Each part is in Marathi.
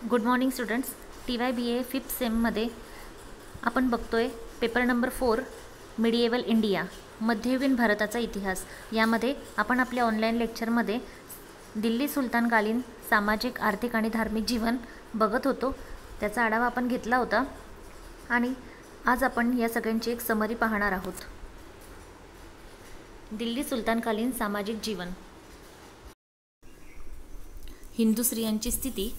Good morning students. TYBA 5th सेममध्ये आपण बघतोय पेपर नंबर 4 मिडिएवल इंडिया, मध्ययुगीन भारताचा इतिहास. यामध्ये आपण आपल्या ऑनलाईन लेक्चरमध्ये दिल्ली सुलतानकालीन सामाजिक, आर्थिक आणि धार्मिक जीवन बघत होतो. त्याचा आढावा आपण घेतला होता आणि आज आपण या सगळ्यांची एक समरी पाहणार आहोत. दिल्ली सुलतानकालीन सामाजिक जीवन. हिंदू स्त्रियांची स्थिती.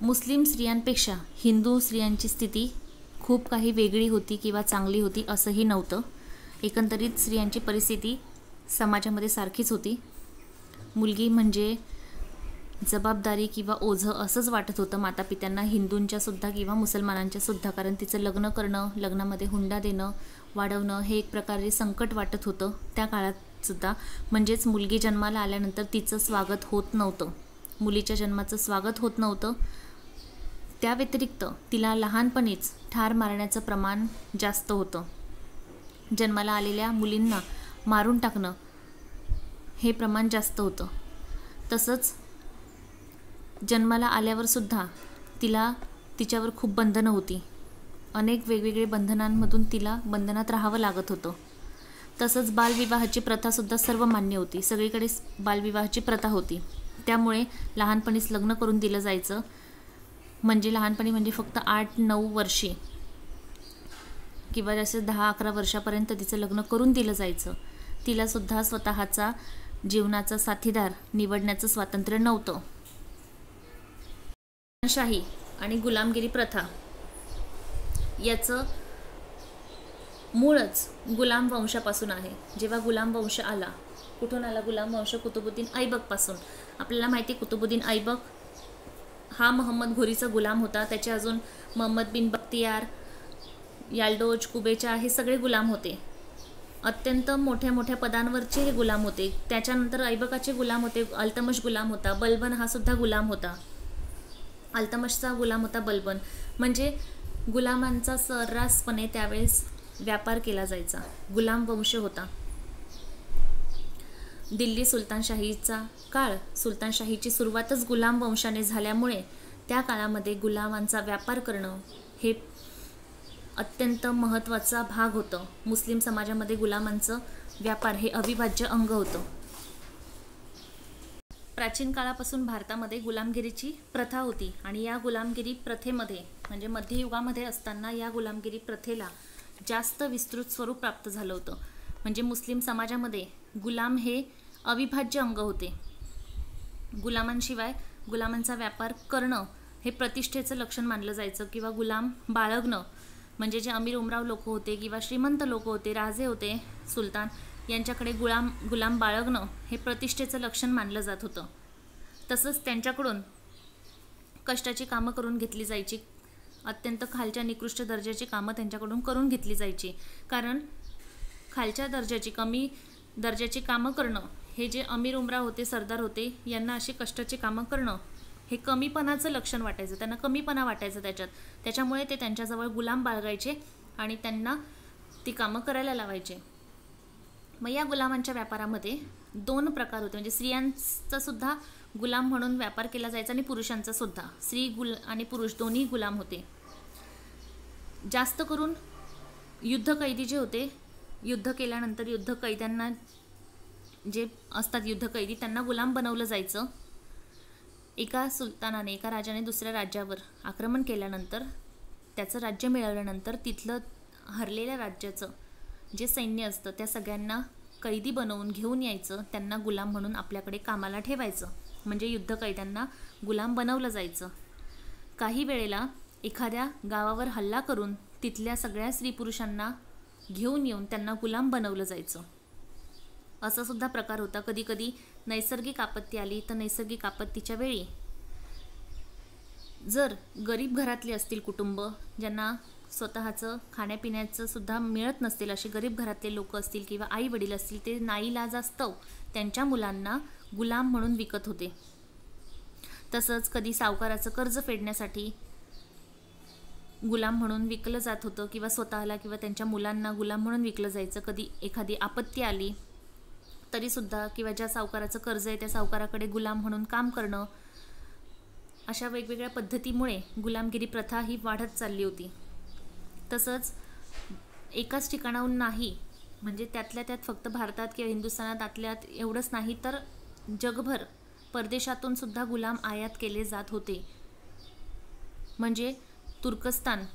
मुस्लिम स्त्रियांपेक्षा हिंदू स्त्रियांची स्थिती खूप काही वेगळी होती किंवा चांगली होती असंही नव्हतं. एकंदरीत स्त्रियांची परिस्थिती समाजामध्ये सारखीच होती. मुलगी म्हणजे जबाबदारी किंवा ओझं असंच वाटत होतं मातापित्यांना, हिंदूंच्या सुद्धा किंवा मुसलमानांच्या सुद्धा. कारण तिचं लग्न करणं, लग्नामध्ये हुंडा देणं, वाढवणं हे एक प्रकारे संकट वाटत होतं त्या काळात सुद्धा. म्हणजेच मुलगी जन्माला आल्यानंतर तिचं स्वागत होत नव्हतं, मुलीच्या जन्माचं स्वागत होत नव्हतं. त्या व्यतिरिक्त तिला लहानपणीच ठार मारण्याचं प्रमाण जास्त होतं. जन्माला आलेल्या मुलींना मारून टाकणं हे प्रमाण जास्त होतं. तसंच जन्माला आल्यावर सुद्धा तिच्यावर खूप बंधनं होती. अनेक वेगवेगळे बंधनांमधून तिला बंधनात राहावं लागत होतं. तसंच बालविवाहाची प्रथासुद्धा सर्वमान्य होती. सगळीकडे बालविवाहाची प्रथा होती. त्यामुळे लहानपणीच लग्न करून दिलं जायचं. म्हणजे लहानपणी म्हणजे फक्त 8-9 वर्षे किंवा जसे 10-11 वर्षापर्यंत तिचं लग्न करून दिलं जायचं. तिलासुद्धा स्वतःचा जीवनाचा साथीदार निवडण्याचं स्वातंत्र्य नव्हतं. शाही आणि गुलामगिरी प्रथा याचं मूळच गुलाम वंशापासून आहे. जेव्हा गुलाम वंश आला, कुठून आला गुलाम वंश? कुतुबुद्दीन ऐबकपासून. आपल्याला माहिती आहे कुतुबुद्दीन ऐबक हा मोहम्मद घोरीचा गुलाम होता. त्याचे अजून मोहम्मद बिन बख्तियार, याल्डोज, कुबेचा हे सगळे गुलाम होते. अत्यंत मोठ्या मोठ्या पदांवरचे हे गुलाम होते. त्याच्यानंतर ऐबकाचे गुलाम होते, अल्तमश गुलाम होता, बलबन हा सुद्धा गुलाम होता. अल्तमशचा गुलाम होता बलबन. म्हणजे गुलामांचा सर्रासपणे त्यावेळेस व्यापार केला जायचा. गुलाम वंश होता. दिल्ली सुलतानशाहीचा काळ, सुलतानशाहीची सुरुवातच गुलाम वंशाने झाल्यामुळे त्या काळामध्ये गुलामांचा व्यापार करणं हे अत्यंत महत्त्वाचा भाग होतं. मुस्लिम समाजामध्ये गुलामांचं व्यापार हे अविभाज्य अंग होतं. प्राचीन काळापासून भारतामध्ये गुलामगिरीची प्रथा होती आणि या गुलामगिरी प्रथेमध्ये म्हणजे मध्ययुगामध्ये असताना या गुलामगिरी प्रथेला जास्त विस्तृत स्वरूप प्राप्त झालं होतं. म्हणजे मुस्लिम समाजामध्ये गुलाम हे अविभाज्य अंग होते. गुलामांशिवाय गुलामांचा व्यापार करणं हे प्रतिष्ठेचं लक्षण मानलं जायचं. किंवा गुलाम बाळगणं म्हणजे जे अमीर उमराव लोक होते किंवा श्रीमंत लोक होते, राजे होते, सुलतान, यांच्याकडे गुलाम बाळगणं हे प्रतिष्ठेचं लक्षण मानलं जात होतं. तसंच त्यांच्याकडून कष्टाची कामं करून घेतली जायची. अत्यंत खालच्या निकृष्ट दर्जाची कामं त्यांच्याकडून करून घेतली जायची. कारण खालच्या दर्जाची, कमी दर्जाची कामं करणं हे जे अमीर उमराव होते, सरदार होते, यांना अशी कष्टाची कामं करणं हे कमीपणाचं लक्षण वाटायचं. त्यांना कमीपणा वाटायचं त्याच्यामुळे ते त्यांच्याजवळ गुलाम बाळगायचे आणि त्यांना ती कामं करायला लावायचे. मग या गुलामांच्या व्यापारामध्ये 2 प्रकार होते. म्हणजे स्त्रियांचा सुद्धा गुलाम म्हणून व्यापार केला जायचा आणि पुरुषांचा सुद्धा. स्त्री आणि पुरुष दोन्ही गुलाम होते. जास्त करून युद्धकैदी जे होते, युद्ध केल्यानंतर युद्ध कैद्यांना जे असतात युद्धकैदी त्यांना गुलाम बनवलं जायचं. एका सुलतानाने, एका राजाने दुसऱ्या राज्यावर आक्रमण केल्यानंतर, त्याचं राज्य मिळवल्यानंतर तिथलं हरलेल्या राज्याचं जे सैन्य असतं त्या सगळ्यांना कैदी बनवून घेऊन यायचं, त्यांना गुलाम म्हणून आपल्याकडे कामाला ठेवायचं. म्हणजे युद्धकैद्यांना गुलाम बनवलं जायचं. काही वेळेला एखाद्या गावावर हल्ला करून तिथल्या सगळ्या स्त्री पुरुषांना घेऊन येऊन त्यांना गुलाम बनवलं जायचं. असा सुद्धा प्रकार होता. कधी कधी नैसर्गिक आपत्ती आली तर नैसर्गिक आपत्तीच्या वेळी जर गरीब घरातले असतील कुटुंब, ज्यांना स्वतःचं खाण्यापिण्याचं सुद्धा मिळत नसतील, असे गरीब घरातले लोक असतील किंवा आई वडील असतील, ते नाईलाजास्तव त्यांच्या मुलांना गुलाम म्हणून विकत होते. तसंच कधी सावकाराचं कर्ज फेडण्यासाठी गुलाम म्हणून विकलं जात होतं किंवा स्वतःला किंवा त्यांच्या मुलांना गुलाम म्हणून विकलं जायचं. कधी एखादी आपत्ती आली तरीसुद्धा, किंवा ज्या सावकाराचं कर्ज आहे त्या सावकाराकडे गुलाम म्हणून काम करणं, अशा वेगवेगळ्या पद्धतीमुळे गुलामगिरी प्रथा ही वाढत चालली होती. तसंच एकाच ठिकाणाहून नाही, म्हणजे त्यातल्या त्यात फक्त भारतात किंवा हिंदुस्थानात आतल्यात एवढंच नाही, तर जगभर परदेशातून सुद्धा गुलाम आयात केले जात होते. म्हणजे तुर्कस्तान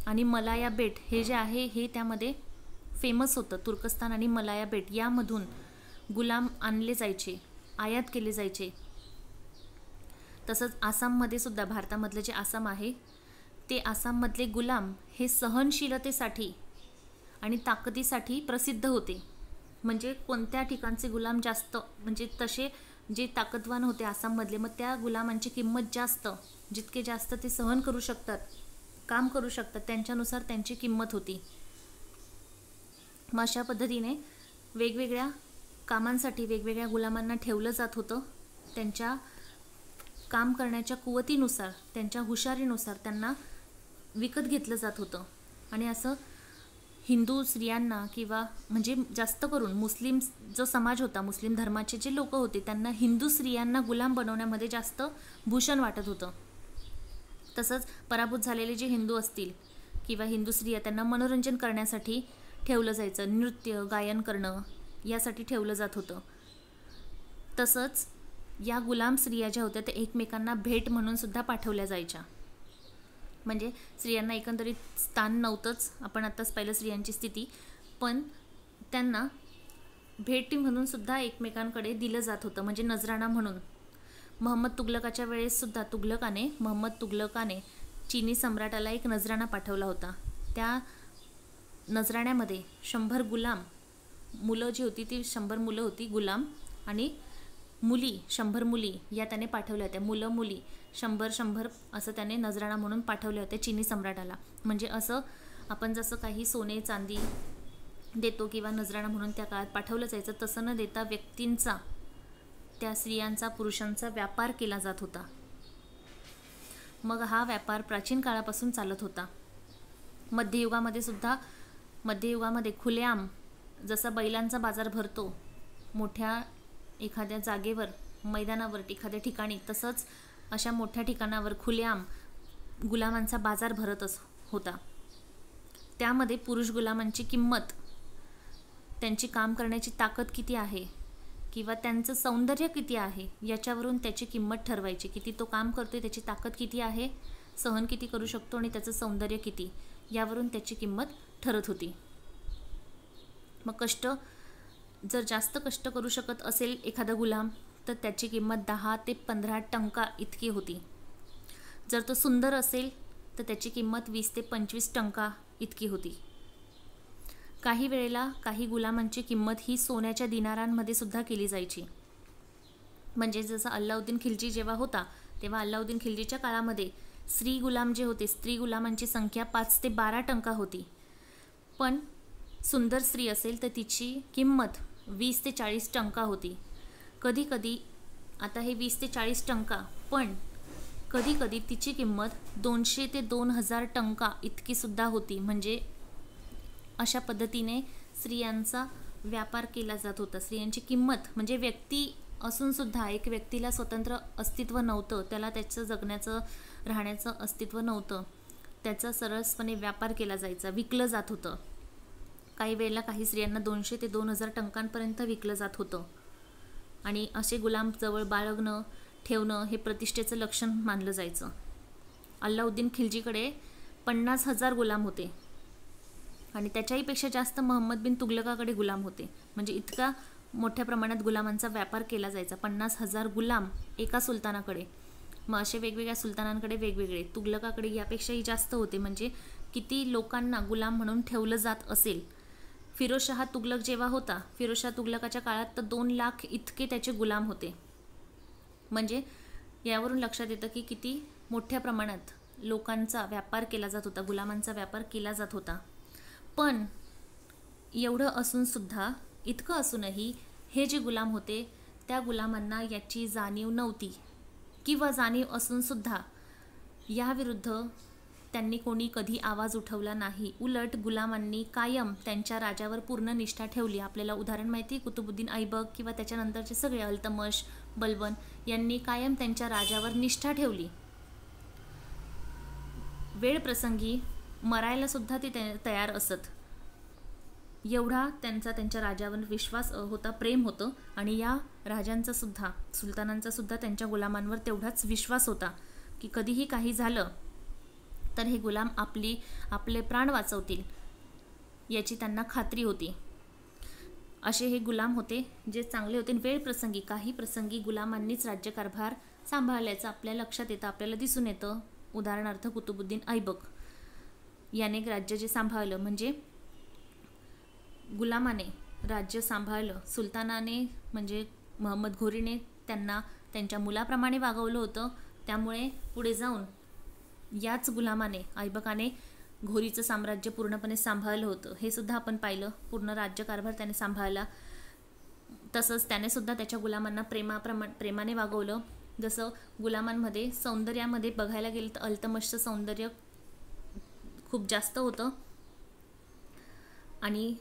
आणि मलाया बेट हे जे आहे हे त्यामध्ये फेमस होतं. तुर्कस्तान आणि मलाया बेट यामधून गुलाम आणले जायचे, आयात केले जायचे. तसंच आसाममध्ये सुद्धा, भारतामधलं जे आसाम आहे ते आसाममधले गुलाम हे सहनशीलतेसाठी आणि ताकदीसाठी प्रसिद्ध होते. म्हणजे कोणत्या ठिकाणचे गुलाम जास्त, म्हणजे तसे जे ताकदवान होते आसाममधले, मग त्या गुलामांची किंमत जास्त, जितके जास्त ते सहन करू शकतात, काम करू शकतात, त्यांच्यानुसार त्यांची किंमत होती. मग अशा पद्धतीने वेगवेगळ्या कामांसाठी वेगवेगळ्या गुलामांना ठेवलं जात होतं. त्यांच्या काम करण्याच्या कुवतीनुसार, त्यांच्या हुशारीनुसार त्यांना विकत घेतलं जात होतं. आणि असं हिंदू स्त्रियांना किंवा म्हणजे जास्त करून मुस्लिम जो समाज होता, मुस्लिम धर्माचे जे लोक होते, त्यांना हिंदू स्त्रियांना गुलाम बनवण्यामध्ये जास्त भूषण वाटत होतं. तसंच पराभूत झालेले जे हिंदू असतील किंवा हिंदू स्त्रिया, त्यांना मनोरंजन करण्यासाठी ठेवलं जायचं. नृत्य, गायन करणं यासाठी ठेवलं जात होतं. तसंच या गुलाम स्त्रिया ज्या होत्या त्या एकमेकांना भेट म्हणून सुद्धा पाठवल्या जायच्या. म्हणजे स्त्रियांना एकंदरीत स्थान नव्हतंच, आपण आत्ताच पाहिलं स्त्रियांची स्थिती, पण त्यांना भेटी म्हणून सुद्धा एकमेकांकडे दिलं जात होतं, म्हणजे नजराणा म्हणून. मोहम्मद तुघलकाच्या वेळेस सुद्धा मोहम्मद तुघलकाने चीनी सम्राटाला एक नजराणा पाठवला होता. त्या नजराण्यामध्ये 100 गुलाम मुलं जी होती ती 100 मुलं होती गुलाम, आणि मुली 100 मुली या त्याने पाठवल्या होत्या. मुलं मुली 100 असं त्याने नजराणा म्हणून पाठवले होते चीनी सम्राटाला. म्हणजे असं आपण जसं काही सोने चांदी देतो किंवा नजराणा म्हणून त्या काळात पाठवलं जायचं, तसं न देता व्यक्तींचा, त्या स्त्रियांचा, पुरुषांचा व्यापार केला जात होता. मग हा व्यापार प्राचीन काळापासून चालत होता. मध्ययुगामध्ये खुलेआम जसा बैलांचा बाजार भरतो मोठ्या एखाद्या जागेवर, मैदानावर, एखाद्या ठिकाणी, तसंच अशा मोठ्या ठिकाणावर खुलेआम गुलामांचा बाजार भरत होता. त्यामध्ये पुरुष गुलामांची किंमत, त्यांची काम करण्याची ताकद किती आहे किंवा त्यांचं सौंदर्य किती आहे याच्यावरून त्याची किंमत ठरवायची. किती तो काम करतोय, त्याची ताकद किती आहे, सहन किती करू शकतो आणि त्याचं सौंदर्य किती, यावरून त्याची किंमत ठरत होती. मग जर जास्त कष्ट करू शकत असेल एखादा गुलाम, तर त्याची किंमत 10 ते 15 टंका इतकी होती. जर तो सुंदर असेल तर त्याची किंमत 20 ते 25 टंका इतकी होती. काही वेळेला काही गुलामांची किंमत ही सोन्याच्या दिनारांमध्ये सुद्धा केली जायची. म्हणजे जसं अल्लाउद्दीन खिलजी जेव्हा होता, तेव्हा अल्लाउद्दीन खिलजीच्या काळामध्ये स्त्री गुलाम जे होते, स्त्री गुलामांची संख्या 5 ते 12 टंका होती. पण सुंदर स्त्री असेल तर तिची किंमत 20 ते 40 टंका होती. कधीकधी, आता हे 20 ते 40 टंका, पण कधीकधी तिची किंमत 200 ते 2000 टंका इतकी सुद्धा होती. म्हणजे अशा पद्धतीने स्त्रियांचा व्यापार केला जात होता. स्त्रियांची किंमत, म्हणजे व्यक्ती असून सुद्धा एक व्यक्तीला स्वतंत्र अस्तित्व नव्हतं, त्याला त्याचं जगण्याचं, राहण्याचं अस्तित्व नव्हतं. त्याचा सरसपणे व्यापार केला जायचा, विकलं जात होतं. काही वेळेला काही स्त्रियांना 200 ते 2000 टंकांपर्यंत विकलं जात होतं. आणि असे गुलाम जवळ बाळगणं, ठेवणं हे प्रतिष्ठेचं लक्षण मानलं जायचं. अल्लाउद्दीन खिलजीकडे 50,000 गुलाम होते आणि त्याच्याहीपेक्षा जास्त मोहम्मद बिन तुघलकाकडे गुलाम होते. म्हणजे इतका मोठ्या प्रमाणात गुलामांचा व्यापार केला जायचा. 50,000 गुलाम एका सुलतानाकडे. मग असे वेगवेगळ्या सुलतानांकडे वेगवेगळे, तुघलकाकडे यापेक्षाही जास्त होते. म्हणजे किती लोकांना गुलाम म्हणून ठेवलं जात असेल. फिरोजशाह तुघलक जेव्हा होता, फिरोजशाह तुघलकाच्या काळात तर 2 लाख इतके त्याचे गुलाम होते. म्हणजे यावरून लक्षात येतं की किती मोठ्या प्रमाणात लोकांचा व्यापार केला जात होता, गुलामांचा व्यापार केला जात होता. पण एवढं असून सुद्धा, इतकं असूनही हे जे गुलाम होते त्या गुलामांना याची जाणीव नव्हती, किंवा जाणीव असून सुद्धा याविरुद्ध त्यांनी कोणी कधी आवाज उठवला नाही. उलट गुलामांनी कायम त्यांच्या राजावर पूर्ण निष्ठा ठेवली. आपल्याला उदाहरण माहिती, कुतुबुद्दीन ऐबक किंवा त्याच्यानंतरचे सगळे, अल्तमश, बलबन यांनी कायम त्यांच्या राजावर निष्ठा ठेवली. वेळ प्रसंगी मरायला सुद्धा ते तयार असत. एवढा त्यांच्या राजावर विश्वास होता, प्रेम होतं. आणि या राजांचा सुद्धा, सुलतानांचा सुद्धा त्यांच्या गुलामांवर तेवढाच विश्वास होता की कधीही काही झालं तर हे गुलाम आपले प्राण वाचवतील याची त्यांना खात्री होती. असे हे गुलाम होते जे चांगले होते. वेळ प्रसंगी, काही प्रसंगी गुलामांनीच राज्यकारभार सांभाळल्याचं आपल्या लक्षात येतं, आपल्याला दिसून येतं. उदाहरणार्थ कुतुबुद्दीन ऐबक याने राज्य जे सांभाळलं, म्हणजे गुलामाने राज्य सांभाळलं. सुलतानाने म्हणजे महम्मद घोरीने त्यांना त्यांच्या मुलाप्रमाणे वागवलं होतं. त्यामुळे पुढे जाऊन याच गुलामाने, ऐबकाने घोरीचं साम्राज्य पूर्णपणे सांभाळलं होतं. हे सुद्धा आपण पाहिलं. पूर्ण राज्यकारभार त्याने सांभाळला. तसंच त्याने सुद्धा त्याच्या गुलामांना प्रेमाने वागवलं. जसं गुलामांमध्ये सौंदर्यामध्ये बघायला गेलं तर अल्तमशचं सौंदर्य खूप जास्त होतं आणि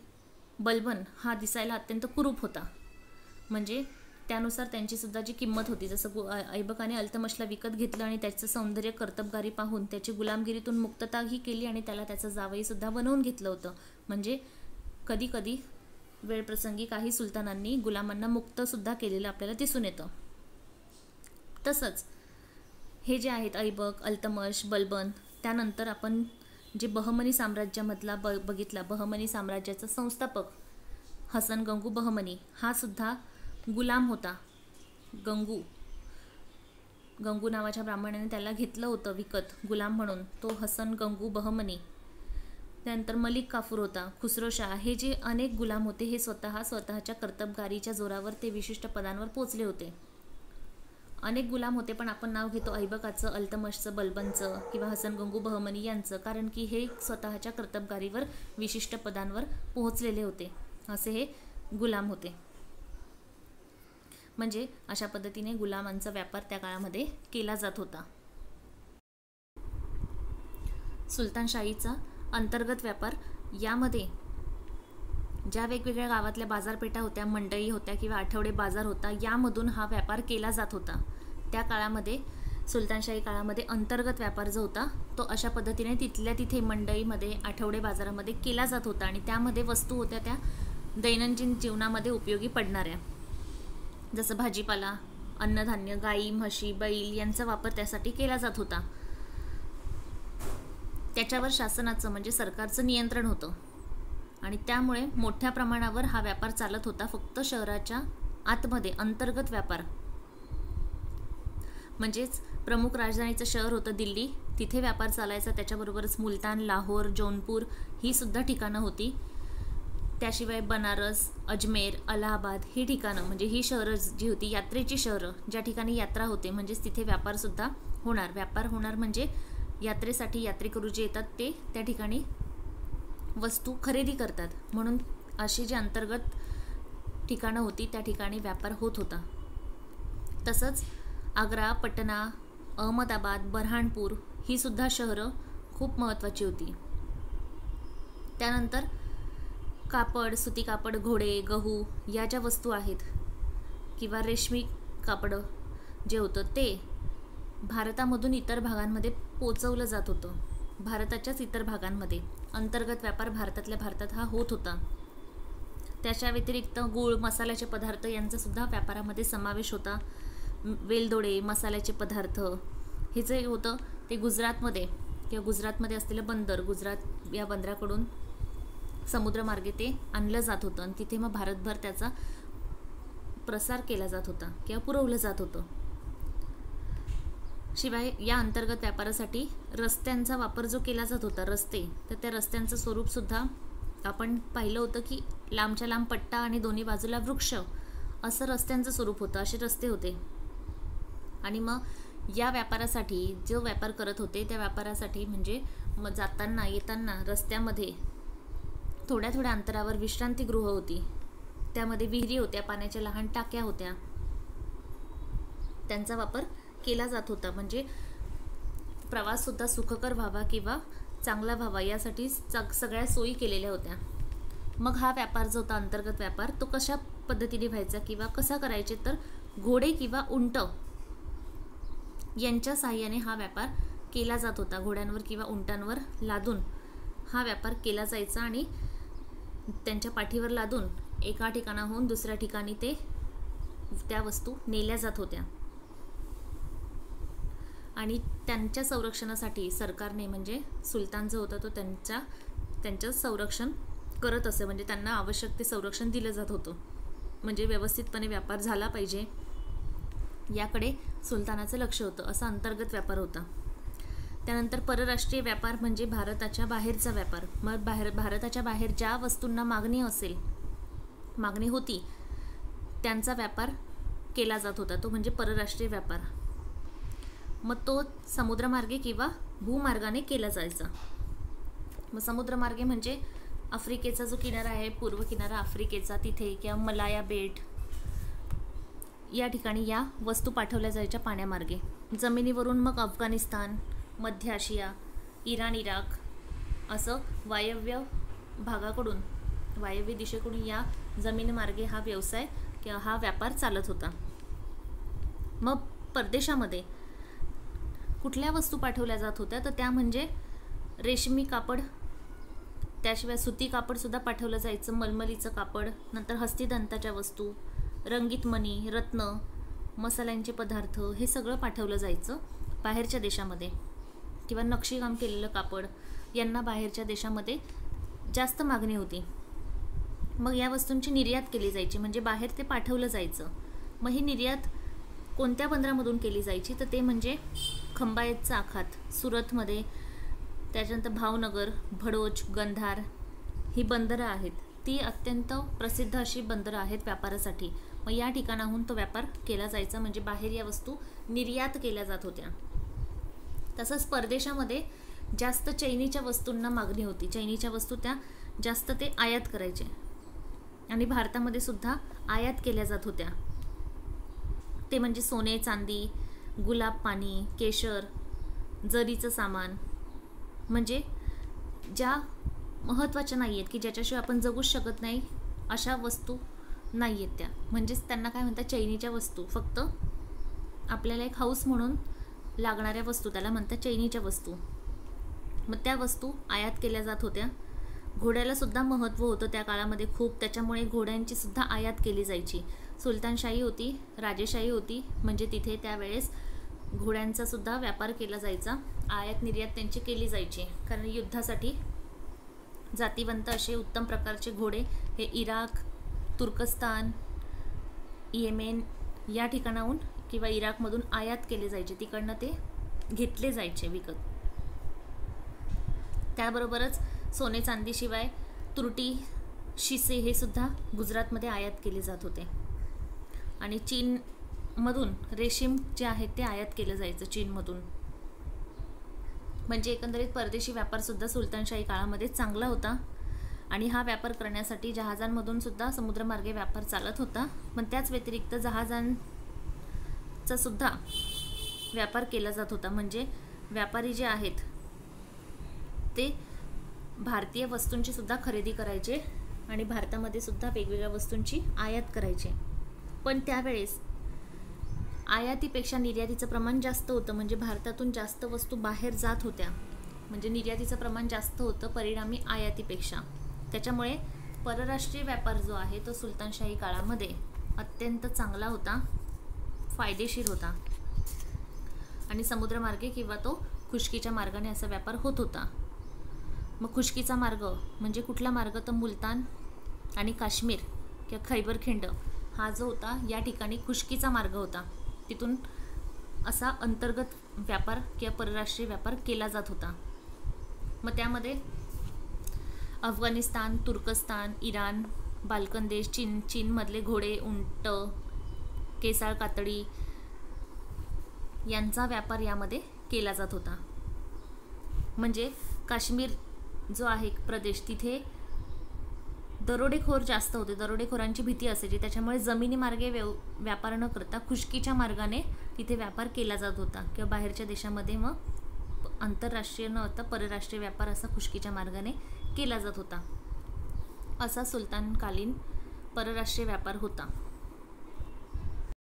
बलबन हा दिसायला अत्यंत कुरूप होता. म्हणजे त्यानुसार त्यांची सुद्धा जी किंमत होती. जसं ऐबकाने अल्तमशला विकत घेतलं आणि त्याचं सौंदर्य, कर्तबगारी पाहून त्याची गुलामगिरीतून मुक्तताही केली आणि त्याला त्याचं जावई सुद्धा बनवून घेतलं होतं. म्हणजे कधी कधी वेळप्रसंगी काही सुलतानांनी गुलामांना मुक्त सुद्धा केलेलं आपल्याला दिसून येतं. तसंच हे जे आहेत ऐबक, अल्तमश, बलबन, त्यानंतर आपण जे बहमनी साम्राज्यामधला बघितला, बहमनी साम्राज्याचा संस्थापक हसन गंगू बहमनी हा सुद्धा गुलाम होता. गंगू नावाच्या ब्राह्मणाने त्याला घेतलं होतं विकत गुलाम म्हणून, तो हसन गंगू बहमनी. त्यानंतर मलिक काफूर होता, खुसरो शाह. हे जे अनेक गुलाम होते हे स्वतःच्या कर्तबगारीच्या जोरावर ते विशिष्ट पदांवर पोचले होते. अनेक गुलाम होते, पण आपण नाव घेतो ऐबकाचं, अल्तमशचं, बलबनचं किंवा हसन गंगू बहमनी यांचं, कारण की हे स्वतःच्या कर्तबगारीवर विशिष्ट पदांवर पोहोचलेले होते. असे हे गुलाम होते. म्हणजे अशा पद्धतीने गुलामांचा व्यापार त्या काळामध्ये केला जात होता. सुलतानशाहीचा अंतर्गत व्यापार, यामध्ये ज्या वेगवेगळ्या गावातल्या बाजारपेठा होत्या, मंडई होत्या किंवा आठवडे बाजार होता, यामधून हा व्यापार केला जात होता. त्या काळामध्ये, सुलतानशाही काळामध्ये अंतर्गत व्यापार जो होता तो अशा पद्धतीने तिथल्या तिथे मंडईमध्ये, आठवडे बाजारामध्ये केला जात होता. आणि त्यामध्ये वस्तू होत्या त्या दैनंदिन जीवनामध्ये उपयोगी पडणाऱ्या, जसं भाजीपाला, अन्नधान्य, गाई, म्हशी, बैल यांचा वापर त्यासाठी केला जात होता. त्याच्यावर शासनाचं म्हणजे सरकारचं नियंत्रण होतं आणि त्यामुळे मोठ्या प्रमाणावर हा व्यापार चालत होता. फक्त शहराच्या आतमध्ये अंतर्गत व्यापार, म्हणजेच प्रमुख राजधानीचं शहर होतं दिल्ली, तिथे व्यापार चालायचा. त्याच्याबरोबरच मुलतान, लाहोर, जौनपूर ही सुद्धा ठिकाणं होती. त्याशिवाय बनारस, अजमेर, अलाहाबाद ही ठिकाणं, म्हणजे ही शहरं जी होती यात्रेची शहरं, ज्या ठिकाणी यात्रा होते, म्हणजेच तिथे व्यापार सुद्धा होणार. व्यापार होणार म्हणजे यात्रेसाठी यात्रेकरू जे येतात ते त्या ठिकाणी वस्तू खरेदी करतात. म्हणून अशी जी अंतर्गत ठिकाणं होती त्या ठिकाणी व्यापार होत होता. तसंच आग्रा, पटना, अहमदाबाद, बऱ्हाणपूर ही सुद्धा शहरं खूप महत्त्वाची होती. त्यानंतर कापड, सुती कापड, घोडे, गहू या ज्या वस्तू आहेत किंवा रेशमी कापड जे होतं ते भारतामधून इतर भागांमध्ये पोचवलं जात होतं. भारताच्याच इतर भागांमध्ये अंतर्गत व्यापार भारतातल्या भारतात हा होत होता. त्याच्या व्यतिरिक्त गूळ, मसाल्याचे पदार्थ यांचा सुद्धा व्यापारामध्ये समावेश होता. वेलदोडे, मसाल्याचे पदार्थ हे जे होतं ते गुजरातमध्ये किंवा गुजरातमध्ये असलेलं बंदर, गुजरात या बंदराकडून समुद्रमार्गे ते आणलं जात होतं आणि तिथे मग भारतभर त्याचा प्रसार केला जात होता किंवा पुरवलं जात होतं. शिवाय या अंतर्गत व्यापारासाठी रस्त्यांचा वापर जो केला जात होता, रस्ते, तर त्या रस्त्यांचं स्वरूप सुद्धा आपण पाहिलं होतं की लांबच्या लांब पट्टा आणि दोन्ही बाजूला वृक्ष असं रस्त्यांचं स्वरूप होतं. असे रस्ते होते. आणि मग या व्यापारासाठी जो व्यापार करत होते त्या व्यापारासाठी म्हणजे मग जाताना येताना रस्त्यामध्ये थोड्या थोड्या अंतरावर विश्रांतीगृह होती, त्यामध्ये विहिरी होत्या, पाण्याच्या लहान टाक्या होत्या, त्यांचा वापर केला जात होता. म्हणजे प्रवाससुद्धा सुखकर व्हावा किंवा चांगला व्हावा यासाठी सगळ्या सोयी केलेल्या होत्या. मग हा व्यापार जो होता अंतर्गत व्यापार तो कशा पद्धतीने व्हायचा किंवा कसा करायचे, तर घोडे किंवा उंट यांच्या साहाय्याने हा व्यापार केला जात होता. घोड्यांवर किंवा उंटांवर लादून हा व्यापार केला जायचा आणि त्यांच्या पाठीवर लादून एका ठिकाणाहून दुसऱ्या ठिकाणी त्या वस्तू नेल्या जात होत्या. आणि त्यांच्या संरक्षणासाठी सरकारने म्हणजे सुलतान जो होता तो त्यांचं संरक्षण करत असे. म्हणजे त्यांना आवश्यक ते संरक्षण दिलं जात होतं. म्हणजे व्यवस्थितपणे व्यापार झाला पाहिजे याकडे सुलतानाचं लक्ष होतं. असा अंतर्गत व्यापार होता. त्यानंतर परराष्ट्रीय व्यापार म्हणजे भारताच्या बाहेरचा व्यापार. मग भारताच्या बाहेर ज्या वस्तूंना मागणी होती त्यांचा व्यापार केला जात होता. तो म्हणजे परराष्ट्रीय व्यापार. मग तो समुद्रमार्गे किंवा भूमार्गाने केला जायचा. मग समुद्रमार्गे म्हणजे आफ्रिकेचा जो किनारा आहे, पूर्व किनारा आफ्रिकेचा, तिथे किंवा मलाया बेट या ठिकाणी या वस्तू पाठवल्या जायच्या पाण्यामार्गे. जमिनीवरून मग अफगाणिस्तान, मध्य आशिया, इराण, इराक असं वायव्य दिशेकडून या जमिनीमार्गे हा व्यवसाय किंवा हा व्यापार चालत होता. मग परदेशामध्ये कुठल्या वस्तू पाठवल्या जात होत्या तर त्या म्हणजे रेशमी कापड, त्याशिवाय सुती कापड सुद्धा पाठवलं जायचं, मलमलीचं कापड, नंतर हस्तिदंताच्या वस्तू, रंगीत मणी, रत्न, मसाल्यांचे पदार्थ हे सगळं पाठवलं जायचं बाहेरच्या देशामध्ये. किंवा नक्षीकाम केलेलं कापड यांना बाहेरच्या देशामध्ये जास्त मागणी होती. मग या वस्तूंची निर्यात केली जायची म्हणजे बाहेर ते पाठवलं जायचं. मग ही निर्यात कोणत्या बंदरामधून केली जायची तर ते म्हणजे खंबायतचा आखात सुरतमध्ये, त्याच्यानंतर भावनगर, भडोच, गंधार ही बंदरं आहेत. ती अत्यंत प्रसिद्ध अशी बंदरं आहेत व्यापारासाठी. मग या ठिकाणाहून तो व्यापार केला जायचा म्हणजे बाहेर या वस्तू निर्यात केल्या जात होत्या. तसंच परदेशामध्ये जास्त चैनीच्या वस्तूंना मागणी होती. चैनीच्या वस्तू त्या जास्त ते आयात करायचे आणि भारतामध्ये सुद्धा आयात केल्या जात होत्या. ते म्हणजे सोने, चांदी, गुलाब पाणी, केशर, जरीचं सामान, म्हणजे ज्या महत्त्वाच्या नाही आहेत की ज्याच्याशिवाय आपण जगूच शकत नाही अशा वस्तू नाही आहेत त्या. म्हणजेच त्यांना काय म्हणतात चैनीच्या वस्तू. फक्त आपल्याला एक हाऊस म्हणून लागणाऱ्या वस्तू त्याला म्हणतात चैनीच्या वस्तू. मग त्या वस्तू आयात केल्या जात होत्या. घोड्याला सुद्धा महत्त्व होतं त्या काळामध्ये खूप, त्याच्यामुळे घोड्यांची सुद्धा आयात केली जायची. सुलतानशाही होती, राजेशाही होती, म्हणजे तिथे त्यावेळेस घोड्यांचा सुद्धा व्यापार केला जायचा. आयात निर्यात त्यांची केली जायची कारण युद्धासाठी जातिवंत असे उत्तम प्रकारचे घोडे हे इराक, तुर्कस्तान, येमेन या ठिकाणाहून किंवा इराकमधून आयात केले जायचे. तिकडनं ते घेतले जायचे विकत. त्याबरोबरच सोने चांदीशिवाय तुरटी, शिसे हे सुद्धा गुजरातमध्ये आयात केले जात होते. आणि चीनमधून रेशीम जे आहेत ते आयात केलं जायचं चीनमधून. म्हणजे एकंदरीत परदेशी व्यापार सुद्धा सुलतानशाही काळामध्ये चांगला होता. आणि हा व्यापार करण्यासाठी जहाजांमधून सुद्धा समुद्रमार्गे व्यापार चालत होता. पण त्याच व्यतिरिक्त जहाजांचा सुद्धा व्यापार केला जात होता. म्हणजे व्यापारी जे आहेत ते भारतीय वस्तूंची सुद्धा खरेदी करायचे आणि भारतामध्ये सुद्धा वेगवेगळ्या वस्तूंची आयात करायचे. पण त्यावेळेस आयातीपेक्षा निर्यातीचं प्रमाण जास्त होतं. म्हणजे भारतातून जास्त वस्तू बाहेर जात होत्या. म्हणजे निर्यातीचं प्रमाण जास्त होतं परिणामी आयातीपेक्षा. त्याच्यामुळे परराष्ट्रीय व्यापार जो आहे तो सुलतानशाही काळामध्ये अत्यंत चांगला होता, फायदेशीर होता. आणि समुद्रमार्गे किंवा तो खुष्कीच्या मार्गाने असा व्यापार होत होता. मग खुष्कीचा मार्ग म्हणजे कुठला मार्ग तर मुलतान आणि काश्मीर किंवा खैबर खिंड हा जो होता या ठिकाणी खुष्कीचा मार्ग होता. तिथून असा अंतर्गत व्यापार किंवा परराष्ट्रीय व्यापार केला जात होता. मग त्यामध्ये अफगाणिस्तान, तुर्कस्तान, इराण, बाल्कन देश, चीनमधले घोडे, उंट, केसाळ कातडी यांचा व्यापार यामध्ये केला जात होता. म्हणजे काश्मीर जो आहे प्रदेश तिथे दरोडेखोर जास्त होते. दरोडेखोरांची भीती असायची. त्याच्यामुळे जमिनी मार्गे व्यापार न करता खुष्कीच्या मार्गाने तिथे व्यापार केला जात होता. किंवा बाहेरच्या देशामध्ये मग आंतरराष्ट्रीय न होता परराष्ट्रीय व्यापार असा खुष्कीच्या मार्गाने केला जात होता. असा सुलतानकालीन परराष्ट्रीय व्यापार होता.